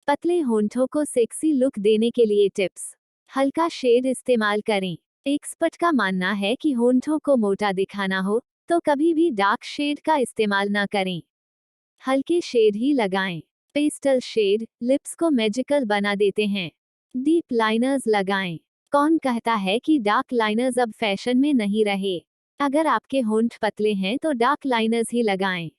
पतले होंठों को sexy look देने के लिए टिप्स। हल्का शेड इस्तेमाल करें। एक्सपर्ट का मानना है कि होंठों को मोटा दिखाना हो तो कभी भी डार्क शेड का इस्तेमाल ना करें। हल्के शेड ही लगाएं। पेस्टल शेड लिप्स को मैजिकल बना देते हैं। डीप लाइनर्स लगाएं। कौन कहता है कि डार्क लाइनर्स अब फैशन में नहीं रहे? अगर आपके होंठ पतले हैं तो डार्क लाइनर्स ही लगाएं।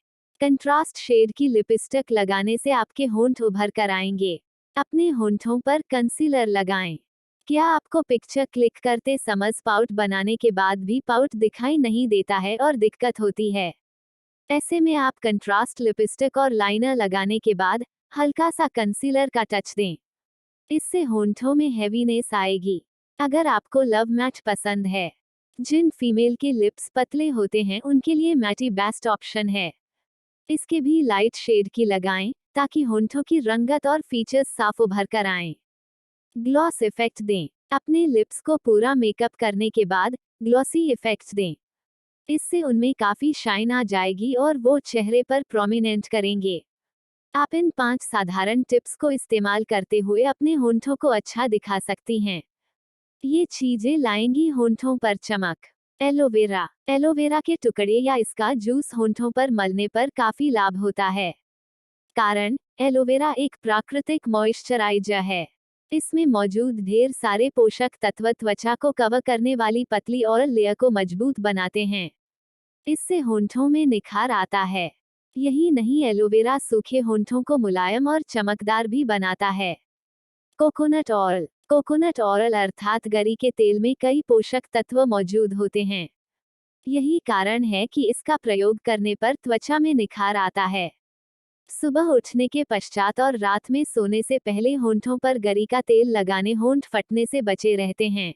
कंट्रास्ट शेड की लिपस्टिक लगाने से आपके होंठ उभर कर आएंगे। अपने होंठों पर कंसीलर लगाएं। क्या आपको पिक्चर क्लिक करते समय पाउट बनाने के बाद भी पाउट दिखाई नहीं देता है और दिक्कत होती है? ऐसे में आप कंट्रास्ट लिपस्टिक और लाइनर लगाने के बाद हल्का सा कंसीलर का टच दें। इससे होंठों में हेवीनेस आएगी। अगर आपको लव मैट पसंद है, जिन फीमेल के लिप्स पतले होते हैं उनके लिए मैटी बेस्ट ऑप्शन है। इसके भी लाइट शेड की लगाएं ताकि होंठों की रंगत और फीचर्स साफ उभर कर आएं। ग्लॉस इफेक्ट दें। अपने लिप्स को पूरा मेकअप करने के बाद ग्लॉसी इफेक्ट दें। इससे उनमें काफी शाइन आ जाएगी और वो चेहरे पर प्रोमिनेंट करेंगे। आप इन 5 साधारण टिप्स को इस्तेमाल करते हुए अपने होंठों को अच्छा दिखा सकती हैं। ये चीजें लाएंगी होंठों पर चमक। एलोवेरा। एलोवेरा के टुकड़े या इसका जूस होंठों पर मलने पर काफी लाभ होता है। कारण, एलोवेरा एक प्राकृतिक मॉइस्चराइजर है। इसमें मौजूद ढेर सारे पोषक तत्व त्वचा को कवर करने वाली पतली ऑयल लेयर को मजबूत बनाते हैं। इससे होंठों में निखार आता है। यही नहीं, एलोवेरा सूखे होंठों को मुलायम और चमकदार भी बनाता है। Coconut oil. कोकोनट ऑयल अर्थात गरी के तेल में कई पोषक तत्व मौजूद होते हैं। यही कारण है कि इसका प्रयोग करने पर त्वचा में निखार आता है। सुबह उठने के पश्चात और रात में सोने से पहले होंठों पर गरी का तेल लगाने होंठ फटने से बचे रहते हैं।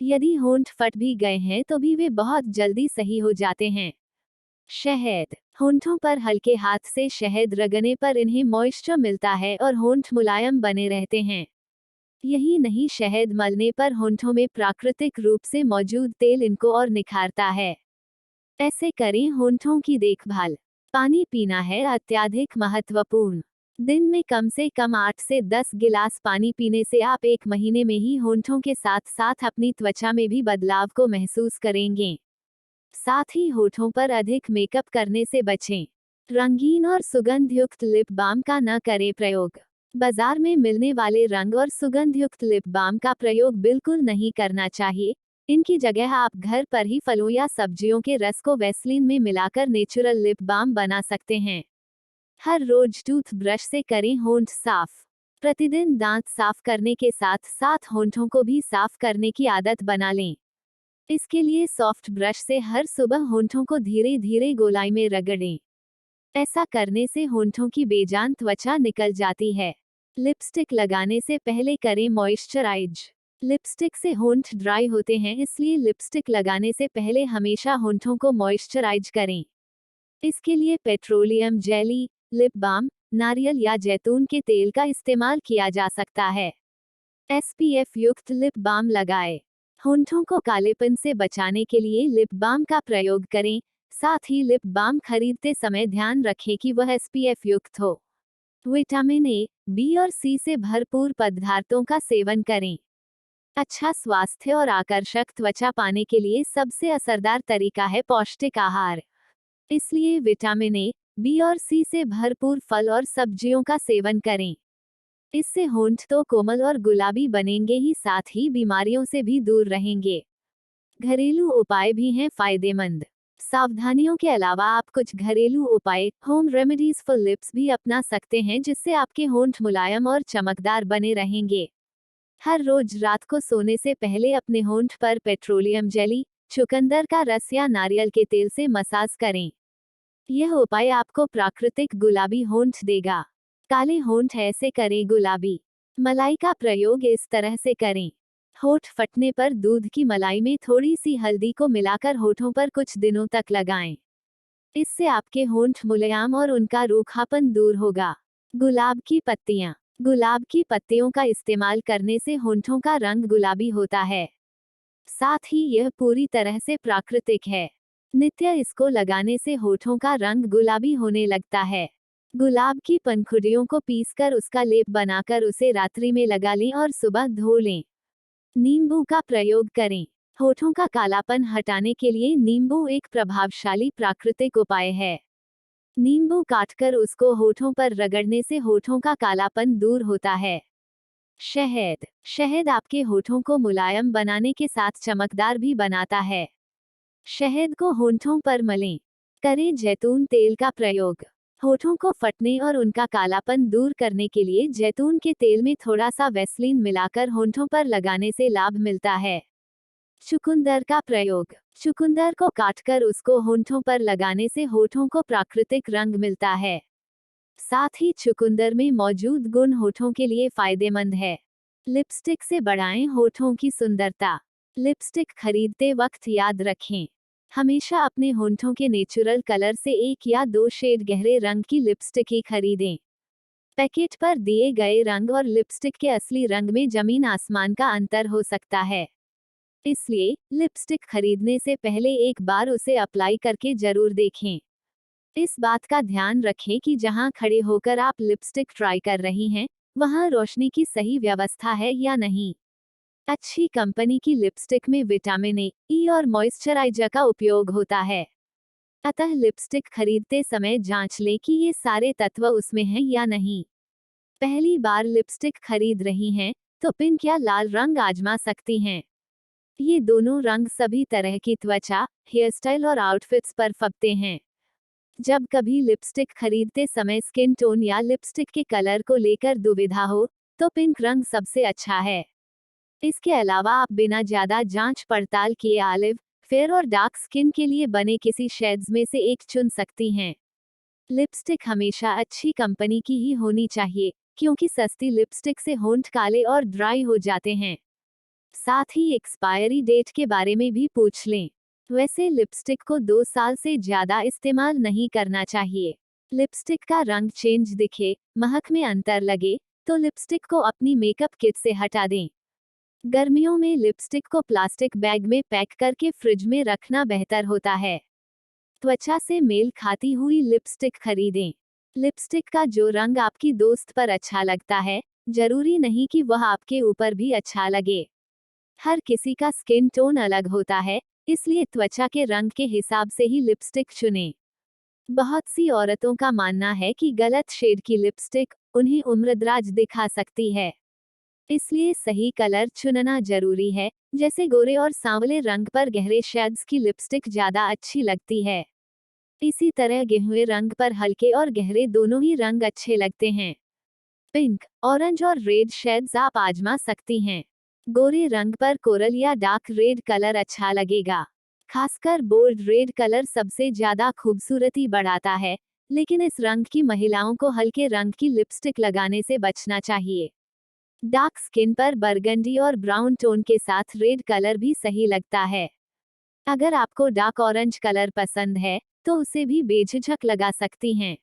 यदि होंठ फट भी गए हैं तो भी वे बहुत जल्दी सही हो जाते हैं। शहद। होंठों पर हल्के हाथ से शहद रगड़ने पर इन्हें मॉइस्चर मिलता है और होंठ मुलायम बने रहते हैं। यही नहीं, शहद मलने पर होंठों में प्राकृतिक रूप से मौजूद तेल इनको और निखारता है। ऐसे करें होंठों की देखभाल। पानी पीना है अत्यधिक महत्वपूर्ण। दिन में कम से कम 8 से 10 गिलास पानी पीने से आप 1 महीने में ही होंठों के साथ साथ अपनी त्वचा में भी बदलाव को महसूस करेंगे। साथ ही होठों पर अधिक मेकअप करने से बचें। रंगीन और सुगंधयुक्त लिप बाम का न करें प्रयोग। बाजार में मिलने वाले रंग और सुगंधयुक्त लिप बाम का प्रयोग बिल्कुल नहीं करना चाहिए। इनकी जगह आप घर पर ही फलों या सब्जियों के रस को वैसलीन में मिलाकर नेचुरल लिप बाम बना सकते हैं। हर रोज टूथ ब्रश से करें होंठ साफ। प्रतिदिन दांत साफ करने के साथ साथ होंठों को भी साफ करने की आदत बना लें। इसके लिए सॉफ्ट ब्रश से हर सुबह होंठों को धीरे धीरे गोलाई में रगड़ें। ऐसा करने से होंठों की बेजान त्वचा निकल जाती है। लिपस्टिक लगाने से पहले करें मॉइस्चराइज। लिपस्टिक से होंठ ड्राई होते हैं, इसलिए लिपस्टिक लगाने से पहले हमेशा होंठों को मॉइस्चराइज करें। इसके लिए पेट्रोलियम जेली, लिप बाम, नारियल या जैतून के तेल का इस्तेमाल किया जा सकता है। SPF युक्त लिप बाम लगाएं। होंठों को कालेपन से बचाने के लिए लिप बाम का प्रयोग करें। साथ ही लिप बाम खरीदते समय ध्यान रखें कि वह SPF युक्त हो। विटामिन ए, बी और सी से भरपूर पदार्थों का सेवन करें। अच्छा स्वास्थ्य और आकर्षक त्वचा पाने के लिए सबसे असरदार तरीका है पौष्टिक आहार। इसलिए विटामिन ए, बी और सी से भरपूर फल और सब्जियों का सेवन करें। इससे होंठ तो कोमल और गुलाबी बनेंगे ही साथ ही बीमारियों से भी दूर रहेंगे। घरेलू उपाय भी हैं फायदेमंद। सावधानियों के अलावा आप कुछ घरेलू उपाय, होम रेमेडीज फॉर लिप्स भी अपना सकते हैं जिससे आपके होंठ मुलायम और चमकदार बने रहेंगे। हर रोज रात को सोने से पहले अपने होंठ पर पेट्रोलियम जेली, चुकंदर का रस या नारियल के तेल से मसाज करें। यह उपाय आपको प्राकृतिक गुलाबी होंठ देगा। काले होंठ ऐसे करें गुलाबी। मलाई का प्रयोग इस तरह से करें। होंठ फटने पर दूध की मलाई में थोड़ी सी हल्दी को मिलाकर होठों पर कुछ दिनों तक लगाएं। इससे आपके होंठ मुलायम और उनका रूखापन दूर होगा। गुलाब की पत्तियां। गुलाब की पत्तियों का इस्तेमाल करने से होंठों का रंग गुलाबी होता है। साथ ही यह पूरी तरह से प्राकृतिक है। नित्य इसको लगाने से होठों का रंग गुलाबी होने लगता है। गुलाब की पंखुड़ियों को पीसकर उसका लेप बनाकर उसे रात्रि में लगा लें और सुबह धो लें। नींबू का प्रयोग करें। होठों का कालापन हटाने के लिए नींबू एक प्रभावशाली प्राकृतिक उपाय है। नींबू काटकर उसको होठों पर रगड़ने से होठों का कालापन दूर होता है। शहद। शहद आपके होठों को मुलायम बनाने के साथ चमकदार भी बनाता है। शहद को होठों पर मलें। करें जैतून तेल का प्रयोग। होठों को फटने और उनका कालापन दूर करने के लिए जैतून के तेल में थोड़ा सा वैसलीन मिलाकर होठों पर लगाने से लाभ मिलता है। चुकंदर का प्रयोग। चुकंदर को काटकर उसको होठों पर लगाने से होठों को प्राकृतिक रंग मिलता है। साथ ही चुकंदर में मौजूद गुण होठों के लिए फायदेमंद है। लिपस्टिक से बढ़ाएं होठों की सुंदरता। लिपस्टिक खरीदते वक्त याद रखें, हमेशा अपने होठों के नेचुरल कलर से 1 या 2 शेड गहरे रंग की लिपस्टिक ही खरीदें। पैकेट पर दिए गए रंग और लिपस्टिक के असली रंग में जमीन आसमान का अंतर हो सकता है। इसलिए लिपस्टिक खरीदने से पहले एक बार उसे अप्लाई करके जरूर देखें। इस बात का ध्यान रखें कि जहां खड़े होकर आप लिपस्टिक ट्राई कर रही हैं, वहां रोशनी की सही व्यवस्था है या नहीं। अच्छी कंपनी की लिपस्टिक में विटामिन ए, ई और मॉइस्चराइजर का उपयोग होता है। अतः लिपस्टिक खरीदते समय जांच लें कि ये सारे तत्व उसमें हैं या नहीं। पहली बार लिपस्टिक खरीद रही हैं, तो पिंक या लाल रंग आजमा सकती हैं। ये दोनों रंग सभी तरह की त्वचा, हेयरस्टाइल और आउटफिट्स पर फबते हैं। जब कभी लिपस्टिक खरीदते समय स्किन टोन या लिपस्टिक के कलर को लेकर दुविधा हो, तो पिंक रंग सबसे अच्छा है। इसके अलावा आप बिना ज्यादा जांच पड़ताल किए ऑलिव, फेयर और डार्क स्किन के लिए बने किसी शेड्स में से एक चुन सकती हैं। लिपस्टिक हमेशा अच्छी कंपनी की ही होनी चाहिए, क्योंकि सस्ती लिपस्टिक से होंठ काले और ड्राई हो जाते हैं। साथ ही एक्सपायरी डेट के बारे में भी पूछ लें। वैसे लिपस्टिक को 2 साल से ज्यादा इस्तेमाल नहीं करना चाहिए। लिपस्टिक का रंग चेंज दिखे, महक में अंतर लगे, तो लिपस्टिक को अपनी मेकअप किट से हटा दें। गर्मियों में लिपस्टिक को प्लास्टिक बैग में पैक करके फ्रिज में रखना बेहतर होता है। त्वचा से मेल खाती हुई लिपस्टिक खरीदें। लिपस्टिक का जो रंग आपकी दोस्त पर अच्छा लगता है, जरूरी नहीं कि वह आपके ऊपर भी अच्छा लगे। हर किसी का स्किन टोन अलग होता है, इसलिए त्वचा के रंग के हिसाब से ही लिपस्टिक चुनें। बहुत सी औरतों का मानना है कि गलत शेड की लिपस्टिक उन्हें उम्रदराज दिखा सकती है। इसलिए सही कलर चुनना जरूरी है, जैसे गोरे और सांवले रंग पर गहरे शेड्स की लिपस्टिक ज्यादा अच्छी लगती है। इसी तरह गेहुए रंग पर हल्के और गहरे दोनों ही रंग अच्छे लगते हैं। पिंक, ऑरेंज और रेड शेड्स आप आजमा सकती हैं। गोरे रंग पर कोरल या डार्क रेड कलर अच्छा लगेगा। खासकर बोल्ड रेड कलर सबसे ज्यादा खूबसूरती बढ़ाता है, लेकिन इस रंग की महिलाओं को हल्के रंग की लिपस्टिक लगाने से बचना चाहिए। डार्क स्किन पर बरगंडी और ब्राउन टोन के साथ रेड कलर भी सही लगता है। अगर आपको डार्क ऑरेंज कलर पसंद है, तो उसे भी बेझिझक लगा सकती हैं।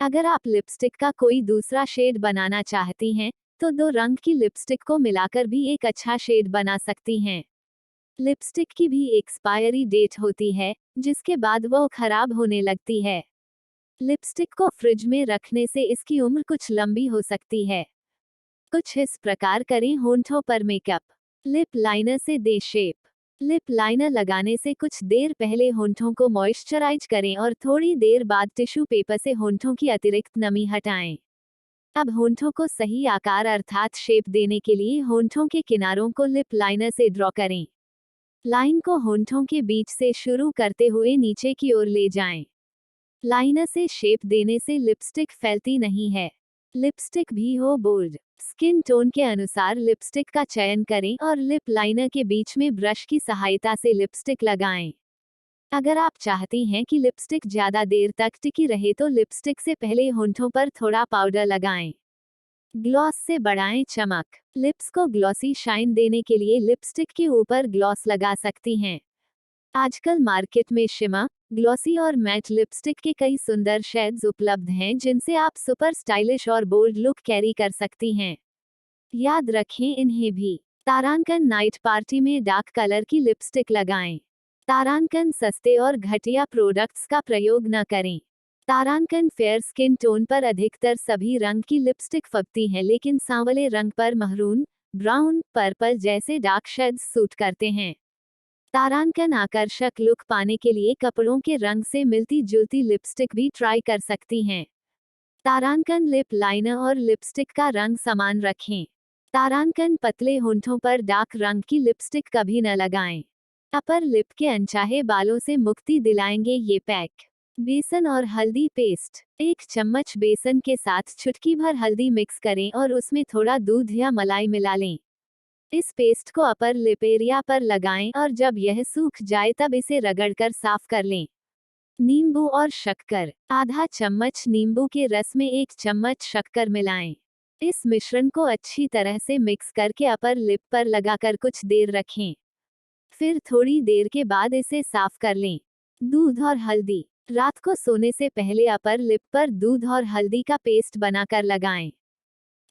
अगर आप लिपस्टिक का कोई दूसरा शेड बनाना चाहती हैं, तो 2 रंग की लिपस्टिक को मिलाकर भी एक अच्छा शेड बना सकती हैं। लिपस्टिक की भी एक्सपायरी डेट होती है, जिसके बाद वो खराब होने लगती है। लिपस्टिक को फ्रिज में रखने से इसकी उम्र कुछ लंबी हो सकती है। कुछ इस प्रकार करें होंठों पर मेकअप। लिप लाइनर से दे शेप। लिप लाइनर लगाने से कुछ देर पहले होंठों को मॉइस्चराइज करें और थोड़ी देर बाद टिश्यू पेपर से होंठों की अतिरिक्त नमी हटाएं। अब होंठों को सही आकार अर्थात शेप देने के लिए होंठों के किनारों को लिप लाइनर से ड्रॉ करें। लाइन को होंठों के बीच से शुरू करते हुए नीचे की ओर ले जाएं। लाइनर से शेप देने से लिपस्टिक फैलती नहीं है। लिपस्टिक भी हो बोल्ड, स्किन टोन के अनुसार लिपस्टिक का चयन करें और लिप लाइनर के बीच में ब्रश की सहायता से लिपस्टिक लगाएं। अगर आप चाहती हैं कि लिपस्टिक ज्यादा देर तक टिकी रहे तो लिपस्टिक से पहले होंठों पर थोड़ा पाउडर लगाएं। ग्लॉस से बढ़ाएं चमक। लिप्स को ग्लॉसी शाइन देने के लिए लिपस्टिक के ऊपर ग्लॉस लगा सकती हैं। आजकल मार्केट में शिमा, ग्लॉसी और मैट लिपस्टिक के कई सुंदर शेड्स उपलब्ध हैं जिनसे आप सुपर स्टाइलिश और बोल्ड लुक कैरी कर सकती हैं। याद रखें इन्हें भी। तारांकन नाइट पार्टी में डार्क कलर की लिपस्टिक लगाएं। तारांकन सस्ते और घटिया प्रोडक्ट्स का प्रयोग न करें। तारांकन फेयर स्किन टोन पर अधिकतर सभी रंग की लिपस्टिक फबती हैं, लेकिन सांवले रंग पर महरून, ब्राउन, पर्पल जैसे डार्क शेड्स सूट करते हैं। तारांकन आकर्षक लुक पाने के लिए कपड़ों के रंग से मिलती जुलती लिपस्टिक भी ट्राई कर सकती हैं। तारांकन लिप लाइनर और लिपस्टिक का रंग समान रखें। तारांकन पतले होंठों पर डार्क रंग की लिपस्टिक कभी न लगाएं। अपर लिप के अनचाहे बालों से मुक्ति दिलाएंगे ये पैक। बेसन और हल्दी पेस्ट। 1 चम्मच बेसन के साथ चुटकी भर हल्दी मिक्स करें और उसमें थोड़ा दूध या मलाई मिला लें। इस पेस्ट को अपर लिप एरिया पर लगाएं और जब यह सूख जाए तब इसे रगड़कर साफ कर लें। नींबू और शक्कर। आधा चम्मच नींबू के रस में 1 चम्मच शक्कर मिलाएं। इस मिश्रण को अच्छी तरह से मिक्स करके अपर लिप पर लगाकर कुछ देर रखें। फिर थोड़ी देर के बाद इसे साफ कर लें। दूध और हल्दी। रात को सोने से पहले अपर लिप पर दूध और हल्दी का पेस्ट बनाकर लगाएं।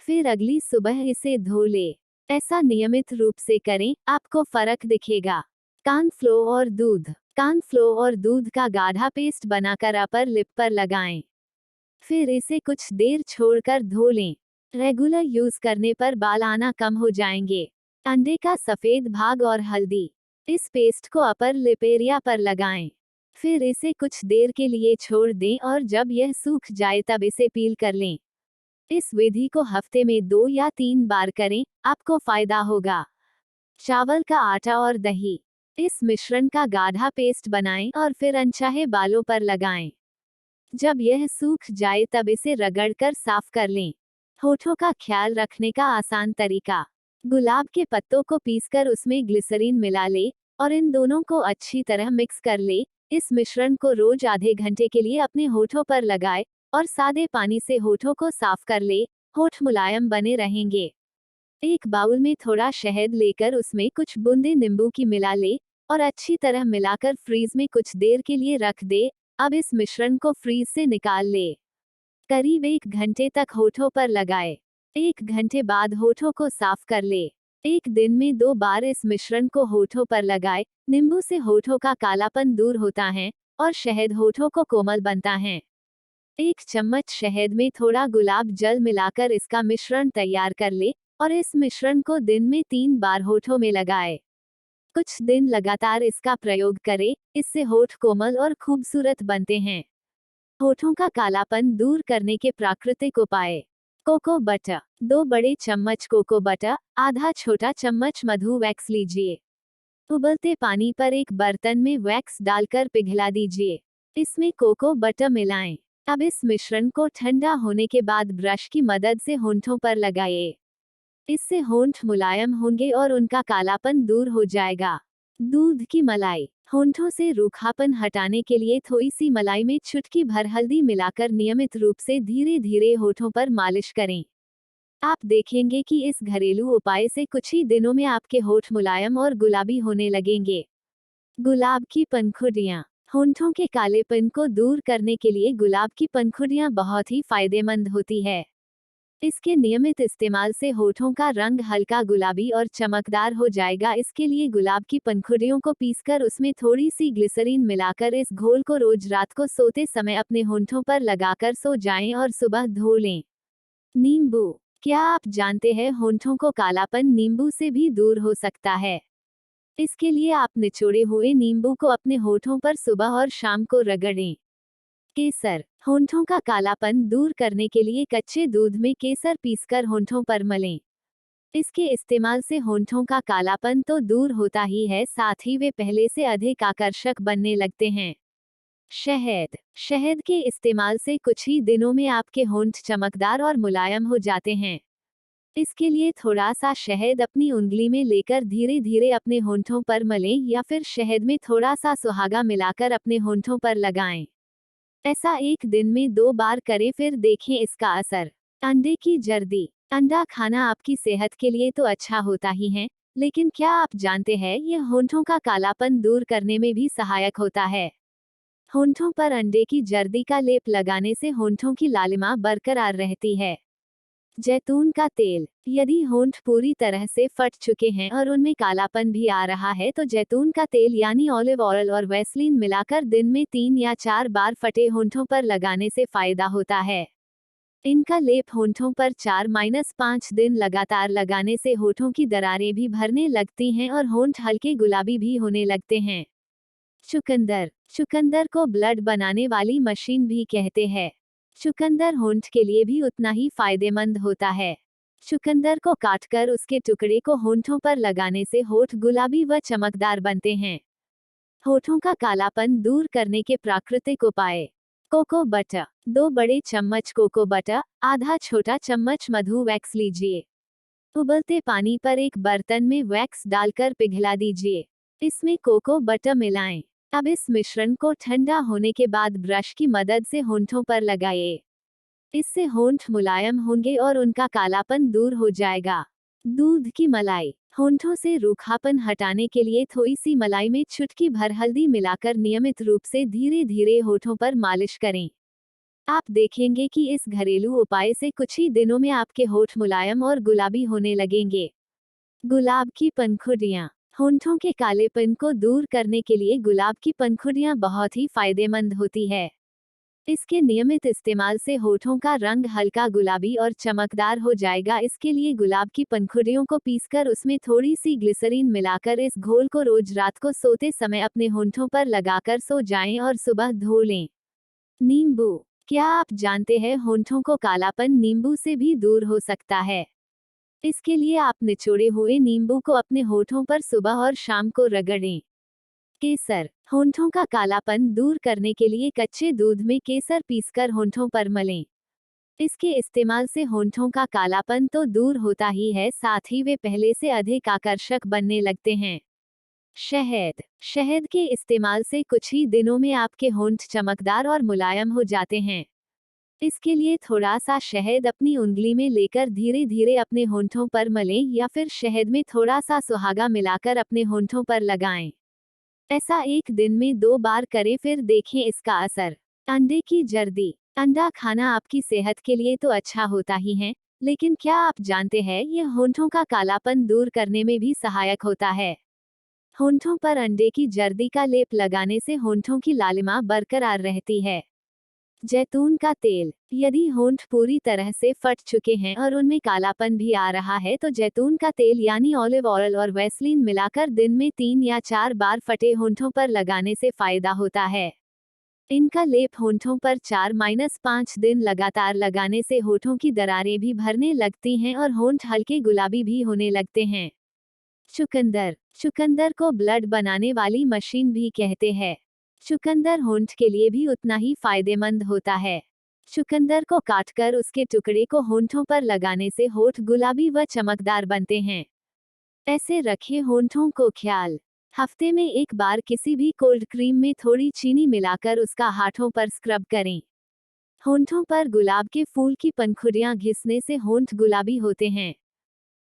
फिर अगली सुबह इसे धो लें। ऐसा नियमित रूप से करें, आपको फर्क दिखेगा। कॉर्नफ्लोर और दूध। कॉर्नफ्लोर और दूध का गाढ़ा पेस्ट बनाकर अपर लिप पर लगाएं। फिर इसे कुछ देर छोड़कर धो लें। रेगुलर यूज करने पर बाल आना कम हो जाएंगे। अंडे का सफेद भाग और हल्दी। इस पेस्ट को अपर लिप एरिया पर लगाएं। फिर इसे कुछ देर के लिए छोड़ दें और जब यह सूख जाए तब इसे पील कर लें। इस विधि को हफ्ते में 2 या 3 बार करें, आपको फायदा होगा। चावल का आटा और दही। इस मिश्रण का गाढ़ा पेस्ट बनाएं और फिर अनचाहे बालों पर लगाएं। जब यह सूख जाए तब इसे रगड़कर साफ कर लें। होठों का ख्याल रखने का आसान तरीका। गुलाब के पत्तों को पीसकर उसमें ग्लिसरीन मिला ले और इन दोनों को अच्छी तरह मिक्स कर ले। इस मिश्रण को रोज आधे घंटे के लिए अपने होठों पर लगाए और सादे पानी से होठों को साफ कर ले। होठ मुलायम बने रहेंगे। एक बाउल में थोड़ा शहद लेकर उसमें कुछ बूंदे नींबू की मिला ले और अच्छी तरह मिलाकर फ्रीज में कुछ देर के लिए रख दे। अब इस मिश्रण को फ्रीज से निकाल ले। करीब 1 घंटे तक होठों पर लगाए। 1 घंटे बाद होठों को साफ कर ले। एक दिन में 2 बार इस मिश्रण को होठों पर लगाए। नींबू से होठों का कालापन दूर होता है और शहद होठों को कोमल बनता है। 1 चम्मच शहद में थोड़ा गुलाब जल मिलाकर इसका मिश्रण तैयार कर ले और इस मिश्रण को दिन में 3 बार होठों में लगाए। कुछ दिन लगातार इसका प्रयोग करें, इससे होठ कोमल और खूबसूरत बनते हैं। होठों का कालापन दूर करने के प्राकृतिक उपाय। Cocoa butter. 2 बड़े चम्मच कोको बटर, आधा छोटा चम्मच मधु वैक्स लीजिए। उबलते पानी पर एक बर्तन में वैक्स डालकर पिघला दीजिए। इसमें कोको बटर मिलाएं। अब इस मिश्रण को ठंडा होने के बाद ब्रश की मदद से होंठों पर लगाइए। इससे होंठ मुलायम होंगे और उनका कालापन दूर हो जाएगा। दूध की मलाई। होंठों से रूखापन हटाने के लिए थोड़ी सी मलाई में चुटकी भर हल्दी मिलाकर नियमित रूप से धीरे धीरे होठों पर मालिश करें। आप देखेंगे कि इस घरेलू उपाय से कुछ ही दिनों में आपके होठ मुलायम और गुलाबी होने लगेंगे। गुलाब की पंखुड़ियाँ। होंठों के कालेपन को दूर करने के लिए गुलाब की पंखुड़ियाँ बहुत ही फायदेमंद होती है। इसके नियमित इस्तेमाल से होठों का रंग हल्का गुलाबी और चमकदार हो जाएगा। इसके लिए गुलाब की पंखुड़ियों को पीसकर उसमें थोड़ी सी ग्लिसरीन मिलाकर इस घोल को रोज रात को सोते समय अपने होंठों पर लगाकर सो जाएं और सुबह धो लें। नींबू। क्या आप जानते हैं होंठों को कालापन नींबू से भी दूर हो सकता है? इसके लिए आप निचोड़े हुए नींबू को अपने होठों पर सुबह और शाम को रगड़ें। केसर। होंठों का कालापन दूर करने के लिए कच्चे दूध में केसर पीसकर होंठों पर मलें। इसके इस्तेमाल से होंठों का कालापन तो दूर होता ही है, साथ ही वे पहले से अधिक आकर्षक बनने लगते हैं। शहद। शहद के इस्तेमाल से कुछ ही दिनों में आपके होंठ चमकदार और मुलायम हो जाते हैं। इसके लिए थोड़ा सा शहद अपनी उंगली में लेकर धीरे धीरे अपने होंठों पर मलें या फिर शहद में थोड़ा सा सुहागा मिलाकर अपने होंठों पर लगाएं। ऐसा एक दिन में 2 बार करें, फिर देखें इसका असर। अंडे की जर्दी। अंडा खाना आपकी सेहत के लिए तो अच्छा होता ही है, लेकिन क्या आप जानते हैं यह होंठों का कालापन दूर करने में भी सहायक होता है। होंठों पर अंडे की जर्दी का लेप लगाने से होंठों की लालिमा बरकरार रहती है। जैतून का तेल। यदि होंठ पूरी तरह से फट चुके हैं और उनमें कालापन भी आ रहा है तो जैतून का तेल यानी ऑलिव ऑयल और वैसलीन मिलाकर दिन में 3 या 4 बार फटे होंठों पर लगाने से फायदा होता है। इनका लेप होंठों पर 4-5 दिन लगातार लगाने से होठों की दरारें भी भरने लगती हैं और होंठ हल्के गुलाबी भी होने लगते हैं। चुकंदर। चुकंदर को ब्लड बनाने वाली मशीन भी कहते हैं। चुकंदर होंठ के लिए भी उतना ही फायदेमंद होता है। चुकंदर को काटकर उसके टुकड़े को होंठों पर लगाने से होठ गुलाबी व चमकदार बनते हैं। होठों का कालापन दूर करने के प्राकृतिक उपाय। Cocoa butter. 2 बड़े चम्मच कोको बटर, आधा छोटा चम्मच मधु वैक्स लीजिए। उबलते पानी पर एक बर्तन में वैक्स डालकर पिघला दीजिए। इसमें कोको बटर मिलाएं। अब इस मिश्रण को ठंडा होने के बाद ब्रश की मदद से होंठों पर लगाइए। इससे होंठ मुलायम होंगे और उनका कालापन दूर हो जाएगा। दूध की मलाई। होंठों से रूखापन हटाने के लिए थोड़ी सी मलाई में चुटकी भर हल्दी मिलाकर नियमित रूप से धीरे धीरे होठों पर मालिश करें। आप देखेंगे कि इस घरेलू उपाय से कुछ ही दिनों में आपके होठ मुलायम और गुलाबी होने लगेंगे। गुलाब की पंखुड़ियाँ। होंठों के कालेपन को दूर करने के लिए गुलाब की पंखुड़ियाँ बहुत ही फायदेमंद होती है। इसके नियमित इस्तेमाल से होठों का रंग हल्का गुलाबी और चमकदार हो जाएगा। इसके लिए गुलाब की पंखुड़ियों को पीसकर उसमें थोड़ी सी ग्लिसरीन मिलाकर इस घोल को रोज रात को सोते समय अपने होंठों पर लगाकर सो जाएं और सुबह धो लें। नींबू। क्या आप जानते हैं होंठों को कालापन नींबू से भी दूर हो सकता है। इसके लिए आप निचोड़े हुए नींबू को अपने होठों पर सुबह और शाम को रगड़ें। केसर। होंठों का कालापन दूर करने के लिए कच्चे दूध में केसर पीसकर होंठों पर मलें। इसके इस्तेमाल से होंठों का कालापन तो दूर होता ही है, साथ ही वे पहले से अधिक आकर्षक बनने लगते हैं। शहद। शहद के इस्तेमाल से कुछ ही दिनों में आपके होंठ चमकदार और मुलायम हो जाते हैं। इसके लिए थोड़ा सा शहद अपनी उंगली में लेकर धीरे धीरे अपने होंठों पर मलें या फिर शहद में थोड़ा सा सुहागा मिलाकर अपने होंठों पर लगाएं। ऐसा 1 दिन में 2 बार करें, फिर देखें इसका असर। अंडे की जर्दी। अंडा खाना आपकी सेहत के लिए तो अच्छा होता ही है, लेकिन क्या आप जानते हैं यह होंठों का कालापन दूर करने में भी सहायक होता है। होंठों पर अंडे की जर्दी का लेप लगाने से होंठों की लालिमा बरकरार रहती है। जैतून का तेल। यदि होंठ पूरी तरह से फट चुके हैं और उनमें कालापन भी आ रहा है तो जैतून का तेल यानी ऑलिव ऑयल और वैसलीन मिलाकर दिन में 3 या 4 बार फटे होंठों पर लगाने से फायदा होता है। इनका लेप होंठों पर 4-5 दिन लगातार लगाने से होठों की दरारें भी भरने लगती हैं और होंठ हल्के गुलाबी भी होने लगते हैं। चुकंदर। चुकंदर को ब्लड बनाने वाली मशीन भी कहते हैं। चुकंदर होंठ के लिए भी उतना ही फायदेमंद होता है। चुकंदर को काटकर उसके टुकड़े को होंठों पर लगाने से होठ गुलाबी व चमकदार बनते हैं। ऐसे रखें होंठों को ख्याल। हफ्ते में 1 बार किसी भी कोल्ड क्रीम में थोड़ी चीनी मिलाकर उसका हाथों पर स्क्रब करें। होंठों पर गुलाब के फूल की पंखुड़ियां घिसने से होंठ गुलाबी होते हैं।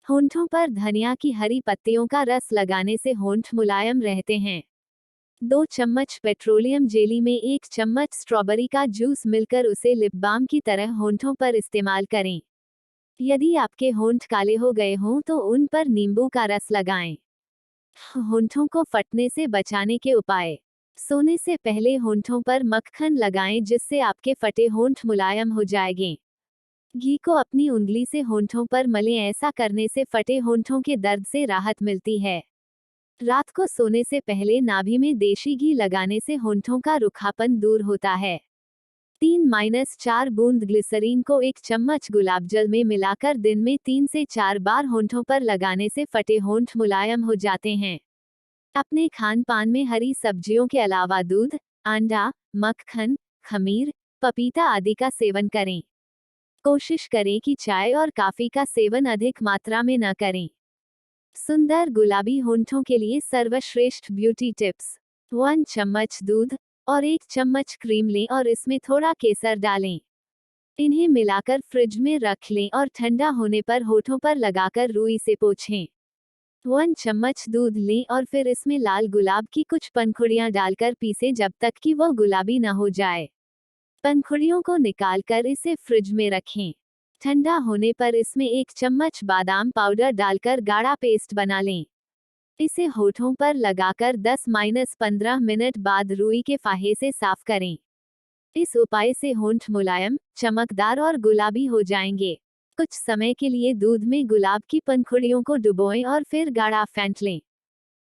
होंठों पर धनिया की हरी पत्तियों का रस लगाने से होंठ मुलायम रहते हैं। 2 चम्मच पेट्रोलियम जेली में 1 चम्मच स्ट्रॉबेरी का जूस मिलकर उसे लिप बाम की तरह होंठों पर इस्तेमाल करें। यदि आपके होंठ काले हो गए हों तो उन पर नींबू का रस लगाएं। होंठों को फटने से बचाने के उपाय। सोने से पहले होंठों पर मक्खन लगाएं जिससे आपके फटे होंठ मुलायम हो जाएंगे। घी को अपनी उंगली से होंठों पर मलें, ऐसा करने से फटे होंठों के दर्द से राहत मिलती है। रात को सोने से पहले नाभि में देशी घी लगाने से होंठों का रुखापन दूर होता है। 3-4 बूंद ग्लिसरीन को 1 चम्मच गुलाब जल में मिलाकर दिन में 3 से 4 बार होंठों पर लगाने से फटे होंठ मुलायम हो जाते हैं। अपने खान पान में हरी सब्जियों के अलावा दूध, अंडा, मक्खन, खमीर, पपीता आदि का सेवन करें। कोशिश करें कि चाय और कॉफी का सेवन अधिक मात्रा में न करें। सुंदर गुलाबी होंठों के लिए सर्वश्रेष्ठ ब्यूटी टिप्स। 1 चम्मच दूध और 1 चम्मच क्रीम लें और इसमें थोड़ा केसर डालें। इन्हें मिलाकर फ्रिज में रख लें और ठंडा होने पर होठों पर लगाकर रुई से पोंछें। 1 चम्मच दूध लें और फिर इसमें लाल गुलाब की कुछ पंखुड़ियां डालकर पीसें जब तक कि वह गुलाबी न हो जाए। पंखुड़ियों को निकालकर इसे फ्रिज में रखें। ठंडा होने पर इसमें 1 चम्मच बादाम पाउडर डालकर गाढ़ा पेस्ट बना लें। इसे होठों पर लगाकर 10-15 मिनट बाद रुई के फाहे से साफ करें। इस उपाय से होंठ मुलायम, चमकदार और गुलाबी हो जाएंगे। कुछ समय के लिए दूध में गुलाब की पंखुड़ियों को डुबोएं और फिर गाढ़ा फेंट लें।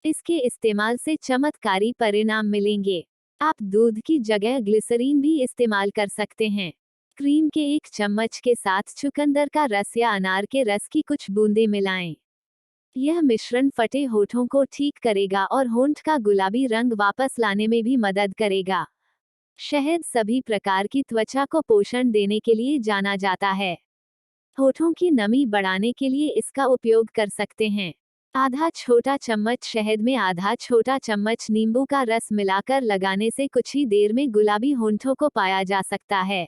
इसके इस्तेमाल से चमत्कारी परिणाम मिलेंगे। आप दूध की जगह ग्लिसरीन भी इस्तेमाल कर सकते हैं। क्रीम के 1 चम्मच के साथ चुकंदर का रस या अनार के रस की कुछ बूंदें मिलाएं। यह मिश्रण फटे होठों को ठीक करेगा और होंठ का गुलाबी रंग वापस लाने में भी मदद करेगा। शहद सभी प्रकार की त्वचा को पोषण देने के लिए जाना जाता है। होठों की नमी बढ़ाने के लिए इसका उपयोग कर सकते हैं। आधा छोटा चम्मच शहद में आधा छोटा चम्मच नींबू का रस मिलाकर लगाने से कुछ ही देर में गुलाबी होंठों को पाया जा सकता है।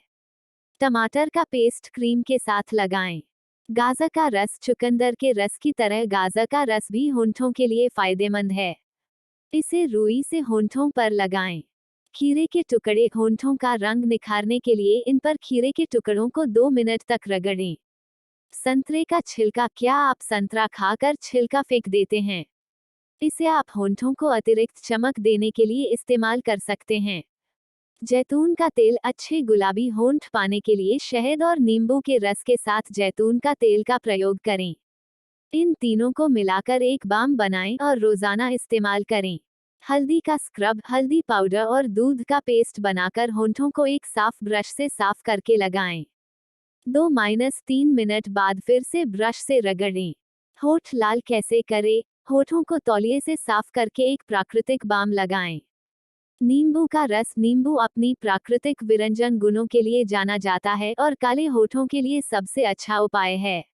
टमाटर का पेस्ट क्रीम के साथ लगाएं। गाजर का रस चुकंदर के रस की तरह गाजर का रस भी होंठों के लिए फायदेमंद है। इसे रुई से होंठों पर लगाएं। खीरे के टुकड़े होंठों का रंग निखारने के लिए इन पर खीरे के टुकड़ों को 2 मिनट तक रगड़ें। संतरे का छिलका, क्या आप संतरा खाकर छिलका फेंक देते हैं? इसे आप होंठों को अतिरिक्त चमक देने के लिए इस्तेमाल कर सकते हैं। जैतून का तेल, अच्छे गुलाबी होंठ पाने के लिए शहद और नींबू के रस के साथ जैतून का तेल का प्रयोग करें। इन तीनों को मिलाकर एक बाम बनाएं और रोजाना इस्तेमाल करें। हल्दी का स्क्रब, हल्दी पाउडर और दूध का पेस्ट बनाकर होंठों को एक साफ ब्रश से साफ करके लगाएं। 2-3 मिनट बाद फिर से ब्रश से रगड़ें। होठ लाल कैसे करें? होठों को तौलिए से साफ करके एक प्राकृतिक बाम लगाएं। नींबू का रस, नींबू अपनी प्राकृतिक विरंजन गुणों के लिए जाना जाता है और काले होठों के लिए सबसे अच्छा उपाय है।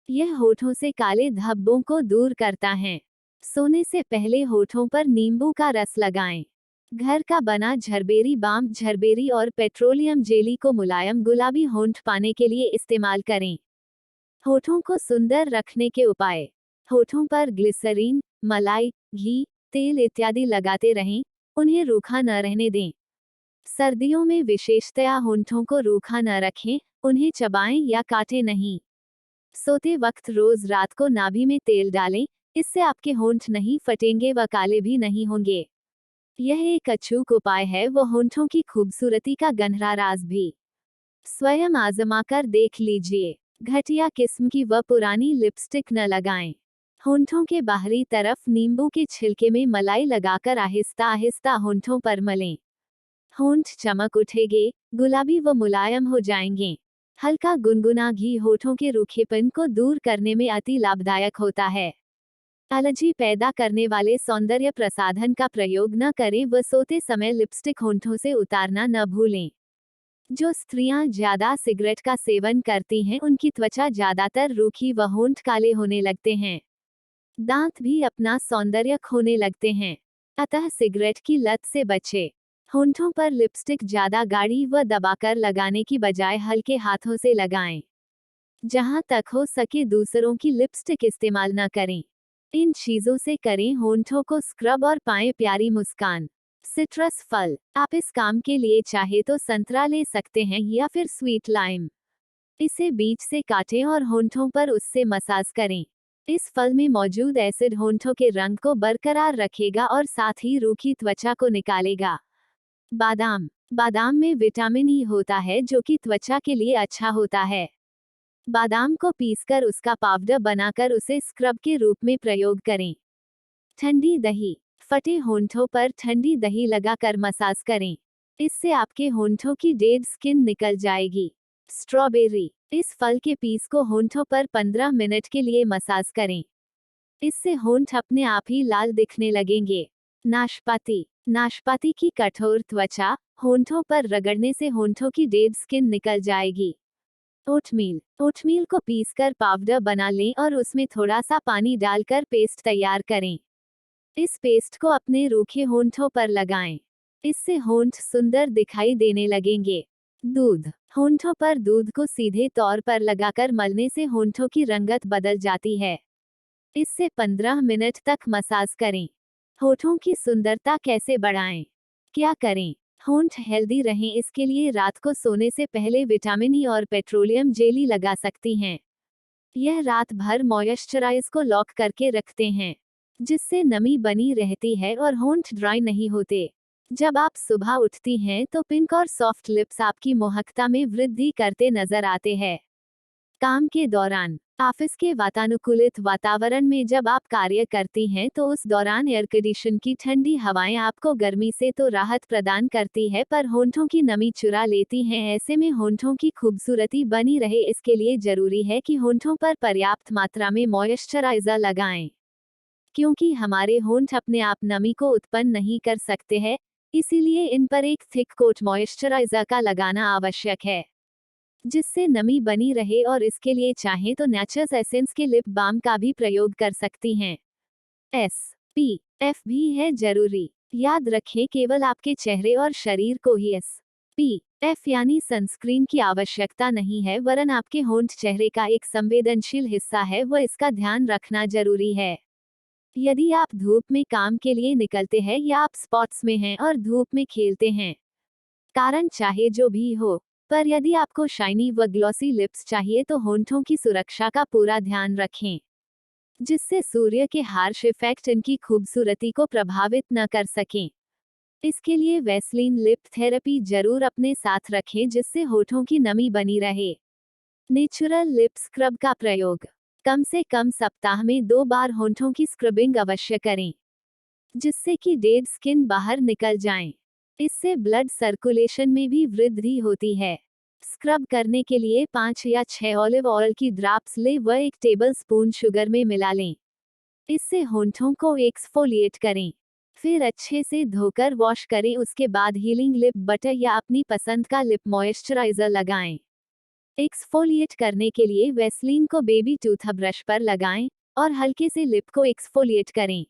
यह होठों से काले धब्बों को दूर करता है। सोने से पहले होठों पर नींबू का रस लगाएं। घर का बना झरबेरी बाम, झरबेरी और पेट्रोलियम जेली को मुलायम गुलाबी होंठ पाने के लिए इस्तेमाल करें। होठों को सुंदर रखने के उपाय। होठों पर ग्लिसरीन, मलाई, घी, तेल इत्यादि लगाते रहें, उन्हें रूखा न रहने दें। सर्दियों में विशेषतया होंठों को रूखा न रखें, उन्हें चबाएं या काटें नहीं। सोते वक्त रोज रात को नाभि में तेल डालें, इससे आपके होंठ नहीं फटेंगे व काले भी नहीं होंगे। यह एक अचूक उपाय है, वो होंठों की खूबसूरती का गहरा राज भी। स्वयं आजमा कर देख लीजिए। घटिया किस्म की व पुरानी लिपस्टिक न लगाएं। होंठों के बाहरी तरफ नींबू के छिलके में मलाई लगाकर आहिस्ता आहिस्ता होंठों पर मलें। होंठ चमक उठेंगे, गुलाबी व मुलायम हो जाएंगे। हल्का गुनगुना घी होठों के रूखेपन को दूर करने में अति लाभदायक होता है। एलर्जी पैदा करने वाले सौंदर्य प्रसाधन का प्रयोग न करें व सोते समय लिपस्टिक होंठों से उतारना न भूलें। जो स्त्रियां ज्यादा सिगरेट का सेवन करती हैं, उनकी त्वचा ज्यादातर रूखी व होंठ काले होने लगते हैं। दांत भी अपना सौंदर्य खोने लगते हैं। अतः सिगरेट की लत से बचें। होंठों पर लिपस्टिक ज्यादा गाढ़ी व दबाकर लगाने की बजाय हल्के हाथों से लगाएं। जहां तक हो सके दूसरों की लिपस्टिक इस्तेमाल न करें। इन चीजों से करें होंठों को स्क्रब और पाएं प्यारी मुस्कान। सिट्रस फल, आप इस काम के लिए चाहे तो संतरा ले सकते हैं या फिर स्वीट लाइम। इसे बीज से काटें और होंठों पर उससे मसाज करें। इस फल में मौजूद एसिड होंठों के रंग को बरकरार रखेगा और साथ ही रूखी त्वचा को निकालेगा। बादाम, बादाम में विटामिन ई होता है जो कि त्वचा के लिए अच्छा होता है। बादाम को पीसकर उसका पाउडर बनाकर उसे स्क्रब के रूप में प्रयोग करें। ठंडी दही, फटे होंठों पर ठंडी दही लगाकर मसाज करें। इससे आपके होंठों की डेड स्किन निकल जाएगी। स्ट्रॉबेरी, इस फल के पीस को होंठों पर 15 मिनट के लिए मसाज करें। इससे होंठ अपने आप ही लाल दिखने लगेंगे। नाशपाती, नाशपाती की कठोर त्वचा, होंठों पर रगड़ने से होंठों की डेड स्किन निकल जाएगी। ओटमील, ओटमील को पीसकर पाउडर बना लें और उसमें थोड़ा सा पानी डालकर पेस्ट तैयार करें। इस पेस्ट को अपने रूखे होंठों पर लगाएं। इससे होंठ सुंदर दिखाई देने लगेंगे। दूध, होंठों पर दूध को सीधे तौर पर लगाकर मलने से होंठों की रंगत बदल जाती है। इससे 15 मिनट तक मसाज करें। होठों की सुंदरता कैसे बढ़ाएं? क्या करें? होंठ हेल्दी रहें इसके लिए रात को सोने से पहले विटामिन ई और पेट्रोलियम जेली लगा सकती हैं। यह रात भर मॉइस्चराइज को लॉक करके रखते हैं, जिससे नमी बनी रहती है और होंठ ड्राई नहीं होते। जब आप सुबह उठती हैं तो पिंक और सॉफ्ट लिप्स आपकी मोहकता में वृद्धि करते नजर आते हैं। काम के दौरान ऑफिस के वातानुकूलित वातावरण में जब आप कार्य करती हैं तो उस दौरान एयर कंडीशन की ठंडी हवाएं आपको गर्मी से तो राहत प्रदान करती है पर होंठों की नमी चुरा लेती हैं। ऐसे में होंठों की खूबसूरती बनी रहे इसके लिए जरूरी है कि होंठों पर पर्याप्त मात्रा में मॉइस्चराइजर लगाएं, क्योंकि हमारे होंठ अपने आप नमी को उत्पन्न नहीं कर सकते हैं, इसीलिए इन पर एक थिक कोट मॉइस्चराइजर का लगाना आवश्यक है, जिससे नमी बनी रहे। और इसके लिए चाहें तो नेचर्स एसेंस के लिप बाम का भी प्रयोग कर सकती हैं। SPF भी है जरूरी। याद रखें केवल आपके चेहरे और शरीर को ही SPF यानी सनस्क्रीन की आवश्यकता नहीं है, वरन आपके होंठ चेहरे का एक संवेदनशील हिस्सा है, वह इसका ध्यान रखना जरूरी है। यदि आप धूप में काम के लिए निकलते हैं या आप स्पॉट्स में हैं और धूप में खेलते हैं, कारण चाहे जो भी हो, पर यदि आपको शाइनी व ग्लॉसी लिप्स चाहिए तो होंठों की सुरक्षा का पूरा ध्यान रखें, जिससे सूर्य के हार्श इफेक्ट इनकी खूबसूरती को प्रभावित न कर सकें। इसके लिए वैसलीन लिप थेरेपी जरूर अपने साथ रखें, जिससे होठों की नमी बनी रहे। नेचुरल लिप स्क्रब का प्रयोग कम से कम सप्ताह में 2 बार होंठों की स्क्रबिंग अवश्य करें, जिससे कि डेड स्किन बाहर निकल जाएं। इससे ब्लड सर्कुलेशन में भी वृद्धि होती है। स्क्रब करने के लिए 5 या 6 ऑलिव ऑयल की ड्रॉप्स लें व 1 टेबलस्पून शुगर में मिला लें। इससे होंठों को एक्सफोलिएट करें, फिर अच्छे से धोकर वॉश करें। उसके बाद हीलिंग लिप बटर या अपनी पसंद का लिप मॉइस्चराइजर लगाएं। एक्सफोलिएट करने के लिए वैसलीन को बेबी टूथब्रश पर लगाएं और हल्के से लिप को एक्सफोलिएट करें।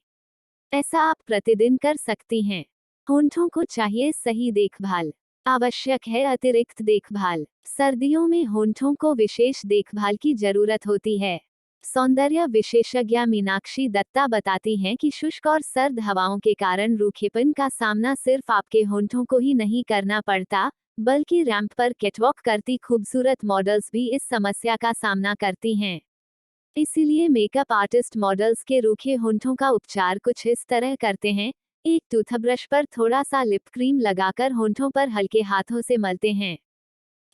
ऐसा आप प्रतिदिन कर सकती हैं। होंठों को चाहिए सही देखभाल, आवश्यक है अतिरिक्त देखभाल। सर्दियों में होंठों को विशेष देखभाल की जरूरत होती है। सौंदर्य विशेषज्ञ मीनाक्षी दत्ता बताती हैं कि शुष्क और सर्द हवाओं के कारण रूखेपन का सामना सिर्फ आपके होंठों को ही नहीं करना पड़ता, बल्कि रैंप पर कैटवॉक करती खूबसूरत मॉडल्स भी इस समस्या का सामना करती हैं। इसीलिए मेकअप आर्टिस्ट मॉडल्स के रूखे होंठों का उपचार कुछ इस तरह करते हैं। एक टूथब्रश पर थोड़ा सा लिप क्रीम लगाकर होंठों पर हल्के हाथों से मलते हैं।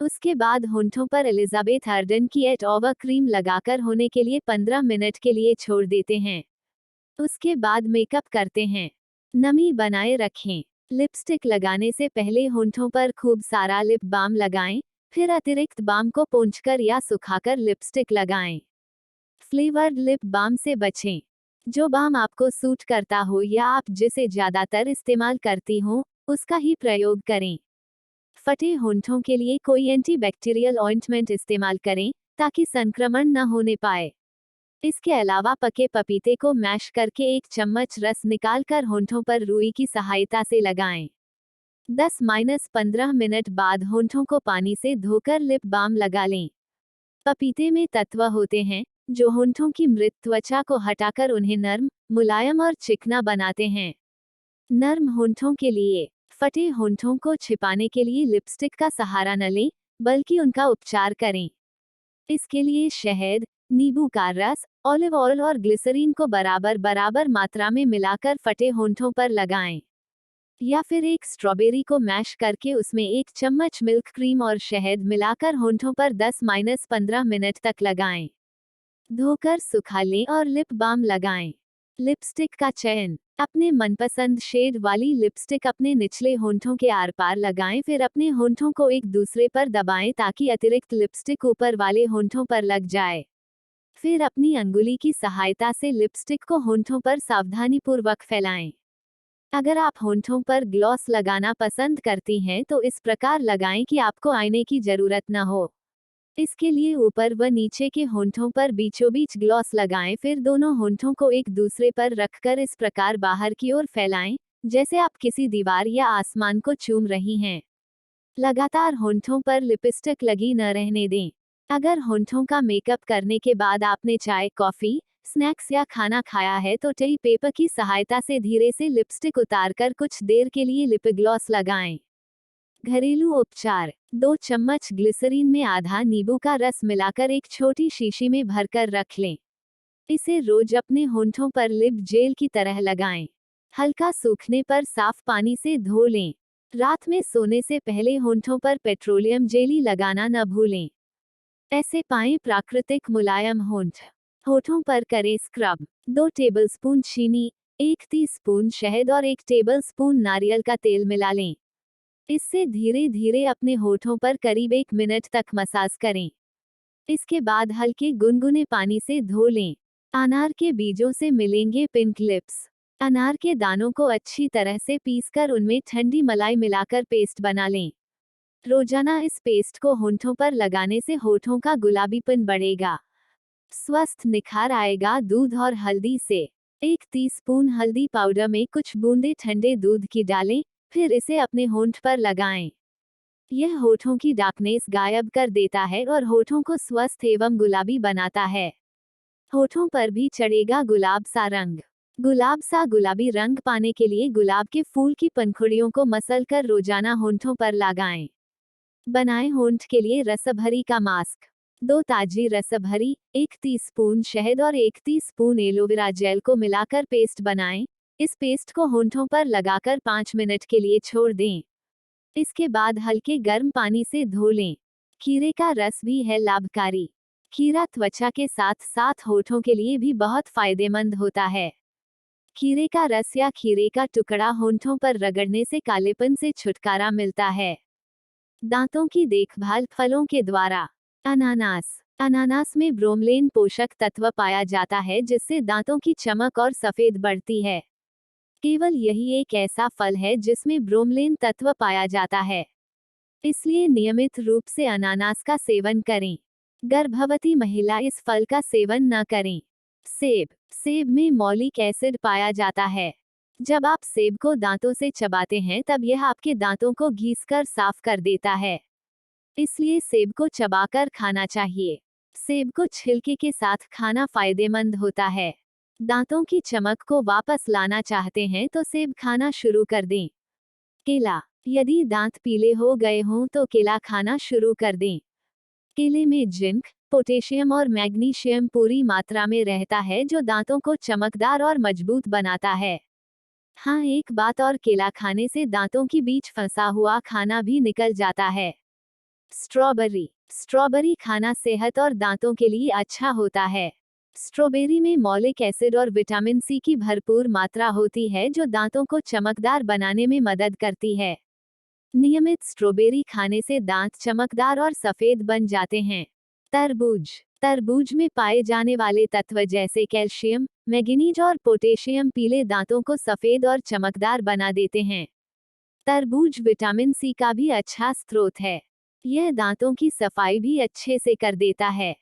उसके बाद होंठों पर एलिजाबेथ आर्डन की एट ओवर क्रीम लगाकर होने के लिए 15 मिनट के लिए छोड़ देते हैं। उसके बाद मेकअप करते हैं। नमी बनाए रखें। लिपस्टिक लगाने से पहले होंठों पर खूब सारा लिप बाम लगाएं, फिर अतिरिक्त बाम को पोंछकर या सुखाकर लिपस्टिक लगाएं। फ्लेवर्ड लिप बाम से बचें। जो बाम आपको सूट करता हो या आप जिसे ज्यादातर इस्तेमाल करती हो, उसका ही प्रयोग करें। फटे होंठों के लिए कोई एंटीबैक्टीरियल ऑइंटमेंट इस्तेमाल करें, ताकि संक्रमण न होने पाए। इसके अलावा पके पपीते को मैश करके 1 चम्मच रस निकालकर होंठों पर रुई की सहायता से लगाएं। 10-15 मिनट बाद होंठों को पानी से धोकर लिप बाम लगा लें। पपीते में तत्व होते हैं जो होंठों की मृत त्वचा को हटाकर उन्हें नर्म, मुलायम और चिकना बनाते हैं। नर्म होंठों के लिए फटे होंठों को छिपाने के लिए लिपस्टिक का सहारा न लें, बल्कि उनका उपचार करें। इसके लिए शहद, नींबू का रस, ऑलिव ऑयल और ग्लिसरीन को बराबर बराबर मात्रा में मिलाकर फटे होंठों पर लगाएं। या फिर एक स्ट्रॉबेरी को मैश करके उसमें 1 चम्मच मिल्क क्रीम और शहद मिलाकर होंठों पर 10-15 मिनट तक लगाएं। धोकर सुखा लें और लिप बाम लगाएं। लिपस्टिक का चयन अपने मनपसंद शेड वाली लिपस्टिक अपने निचले होंठों के आर पार लगाएं, फिर अपने होंठों को एक दूसरे पर दबाएं ताकि अतिरिक्त लिपस्टिक ऊपर वाले होंठों पर लग जाए। फिर अपनी अंगुली की सहायता से लिपस्टिक को होंठों पर सावधानीपूर्वक फैलाएं। अगर आप होंठों पर ग्लॉस लगाना पसंद करती हैं तो इस प्रकार लगाएं कि आपको आईने की जरूरत न हो। इसके लिए ऊपर व नीचे के होंठों पर बीचों बीच ग्लॉस लगाएं, फिर दोनों होंठों को एक दूसरे पर रखकर इस प्रकार बाहर की ओर फैलाएं, जैसे आप किसी दीवार या आसमान को चूम रही हैं। लगातार होंठों पर लिपस्टिक लगी न रहने दें। अगर होंठों का मेकअप करने के बाद आपने चाय, कॉफी, स्नैक्स या खाना खाया है तो टी पेपर की सहायता से धीरे से लिपस्टिक उतारकर कुछ देर के लिए लिप ग्लॉस लगाएं। घरेलू उपचार। 2 चम्मच ग्लिसरीन में आधा नींबू का रस मिलाकर एक छोटी शीशी में भरकर रख लें। इसे रोज अपने होंठों पर लिप जेल की तरह लगाएं। हल्का सूखने पर साफ पानी से धो लें। रात में सोने से पहले होंठों पर पेट्रोलियम जेली लगाना न भूलें। ऐसे पाएं प्राकृतिक मुलायम होंठ। होठों पर करें स्क्रब। 2 टेबलस्पून चीनी, 1 टीस्पून शहद और 1 टेबलस्पून नारियल का तेल मिला लें। इससे धीरे धीरे अपने होठों पर करीब 1 मिनट तक मसाज करें। इसके बाद हल्के गुनगुने पानी से धो लें। अनार के बीजों से मिलेंगे पिंक लिप्स। अनार के दानों को अच्छी तरह से पीसकर उनमें ठंडी मलाई मिलाकर पेस्ट बना लें। रोजाना इस पेस्ट को होंठों पर लगाने से होठों का गुलाबीपन बढ़ेगा। स्वस्थ निखार आएगा दूध और हल्दी से। 1 टीस्पून हल्दी पाउडर में कुछ बूंदे ठंडे दूध की डालें, फिर इसे अपने होंठ पर लगाएं। यह होठों की डार्कनेस गायब कर देता है और होठों को स्वस्थ एवं गुलाबी बनाता है। होठों पर भी चढ़ेगा गुलाब सा रंग। गुलाब सा गुलाबी रंग पाने के लिए गुलाब के फूल की पंखुड़ियों को मसलकर रोजाना होंठों पर लगाएं। बनाएं होंठ के लिए रसभरी का मास्क। 2 ताजी रसभरी, 1 टीस्पून शहद और 1 टीस्पून एलोवेरा जेल को मिलाकर पेस्ट बनाएं। इस पेस्ट को होंठों पर लगाकर 5 मिनट के लिए छोड़ दें। इसके बाद हल्के गर्म पानी से धो लें। खीरे का रस भी है लाभकारी। खीरा त्वचा के साथ साथ होठों के लिए भी बहुत फायदेमंद होता है। खीरे का रस या खीरे का टुकड़ा होंठों पर रगड़ने से कालेपन से छुटकारा मिलता है। दांतों की देखभाल फलों के द्वारा। अनानास। अनानास में ब्रोमलेन पोषक तत्व पाया जाता है जिससे दांतों की चमक और सफेद बढ़ती है। केवल यही एक ऐसा फल है जिसमें ब्रोमलेन तत्व पाया जाता है। इसलिए नियमित रूप से अनानास का सेवन करें। गर्भवती महिला इस फल का सेवन न करें। सेब। सेब में मौलिक एसिड पाया जाता है। जब आप सेब को दांतों से चबाते हैं तब यह आपके दांतों को घिसकर साफ कर देता है। इसलिए सेब को चबाकर खाना चाहिए। सेब को छिलके के साथ खाना फायदेमंद होता है। दांतों की चमक को वापस लाना चाहते हैं तो सेब खाना शुरू कर दें। केला। यदि दांत पीले हो गए हों तो केला खाना शुरू कर दें। केले में जिंक, पोटेशियम और मैग्नीशियम पूरी मात्रा में रहता है जो दांतों को चमकदार और मजबूत बनाता है। हाँ, एक बात और, केला खाने से दांतों के बीच फंसा हुआ खाना भी निकल जाता है। स्ट्रॉबेरी। स्ट्रॉबेरी खाना सेहत और दांतों के लिए अच्छा होता है। स्ट्रॉबेरी में मौलिक एसिड और विटामिन सी की भरपूर मात्रा होती है जो दांतों को चमकदार बनाने में मदद करती है। नियमित स्ट्रॉबेरी खाने से दांत चमकदार और सफेद बन जाते हैं। तरबूज। तरबूज में पाए जाने वाले तत्व जैसे कैल्शियम, मैग्नीज और पोटेशियम पीले दांतों को सफेद और चमकदार बना देते हैं। तरबूज विटामिन सी का भी अच्छा स्रोत है। यह दांतों की सफाई भी अच्छे से कर देता है।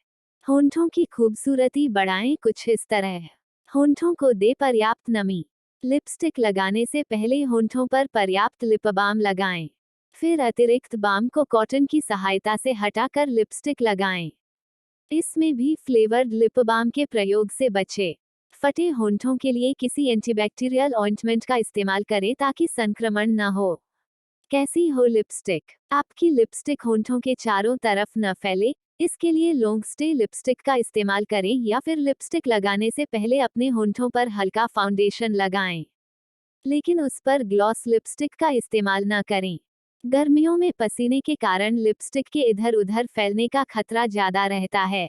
होंठों की खूबसूरती बढ़ाएं कुछ इस तरह। होंठों को दे पर्याप्त नमी। लिपस्टिक लगाने से पहले होंठों पर पर्याप्त लिप बाम लगाएं। फिर अतिरिक्त बाम को कॉटन की सहायता से हटाकर लिपस्टिक लगाएं। इसमें भी फ्लेवर्ड लिप बाम के प्रयोग से बचें। फटे होंठों के लिए किसी एंटीबैक्टीरियल ऑइंटमेंट का इस्तेमाल करें ताकि संक्रमण न हो। कैसी हो लिपस्टिक? आपकी लिपस्टिक होंठों के चारों तरफ न फैले, इसके लिए लॉन्ग स्टे लिपस्टिक का इस्तेमाल करें या फिर लिपस्टिक लगाने से पहले अपने होंठों पर हल्का फाउंडेशन लगाएं। लेकिन उस पर ग्लॉस लिपस्टिक का इस्तेमाल न करें। गर्मियों में पसीने के कारण लिपस्टिक के इधर उधर फैलने का खतरा ज्यादा रहता है।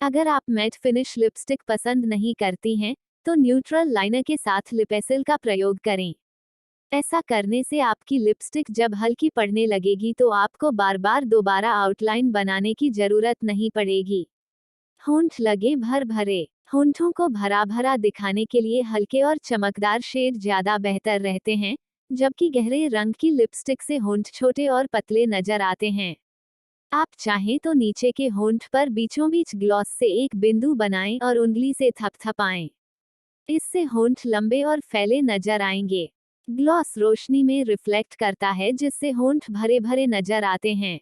अगर आप मैट फिनिश लिपस्टिक पसंद नहीं करती हैं, तो न्यूट्रल लाइनर के साथ लिपेसिल का प्रयोग करें। ऐसा करने से आपकी लिपस्टिक जब हल्की पड़ने लगेगी तो आपको बार बार दोबारा आउटलाइन बनाने की जरूरत नहीं पड़ेगी। होंठ लगे भर भरे। होंठों को भरा भरा दिखाने के लिए हल्के और चमकदार शेड ज्यादा बेहतर रहते हैं, जबकि गहरे रंग की लिपस्टिक से होंठ छोटे और पतले नजर आते हैं। आप चाहें तो नीचे के होंठ पर बीचों बीच ग्लॉस से एक बिंदु बनाएं और उंगली से थपथपाएं। इससे होंठ लंबे और फैले नजर आएंगे। ग्लॉस रोशनी में रिफ्लेक्ट करता है जिससे होंठ भरे भरे नजर आते हैं।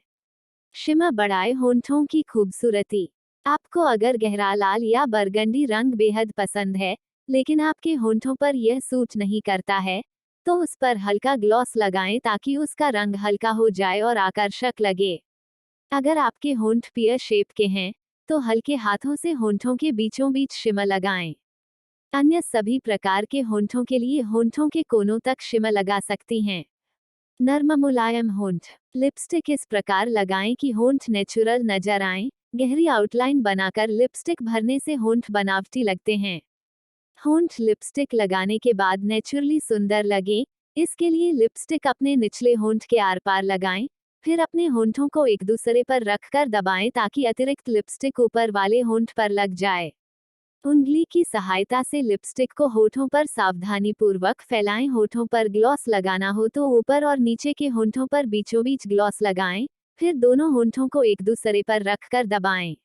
शिमर बढ़ाए होंठों की खूबसूरती। आपको अगर गहरा लाल या बरगंडी रंग बेहद पसंद है, लेकिन आपके होंठों पर यह सूट नहीं करता है, तो उस पर हल्का ग्लॉस लगाएं ताकि उसका रंग हल्का हो जाए और आकर्षक लगे। अगर आपके होंठ पियर शेप के हैं, तो हल्के हाथों से होंठों के बीचों बीच शिमर लगाएं। अन्य सभी प्रकार के होंठों के लिए होंठों के कोनों तक शिमर लगा सकती हैं। नर्म मुलायम होंठ। लिपस्टिक इस प्रकार लगाएं कि होंठ नेचुरल नजर आएं। गहरी आउटलाइन बनाकर लिपस्टिक भरने से होंठ बनावटी लगते हैं। होंठ लिपस्टिक लगाने के बाद नेचुरली सुंदर लगे, इसके लिए लिपस्टिक अपने निचले होंठ के आर पार लगाएं, फिर अपने होंठों को एक दूसरे पर रखकर दबाएं ताकि अतिरिक्त लिपस्टिक ऊपर वाले होंठ पर लग जाए। उंगली की सहायता से लिपस्टिक को होठों पर सावधानीपूर्वक फैलाएं। होठों पर ग्लॉस लगाना हो तो ऊपर और नीचे के होंठों पर बीचों बीच ग्लॉस लगाएं, फिर दोनों होंठों को एक दूसरे पर रखकर दबाएं।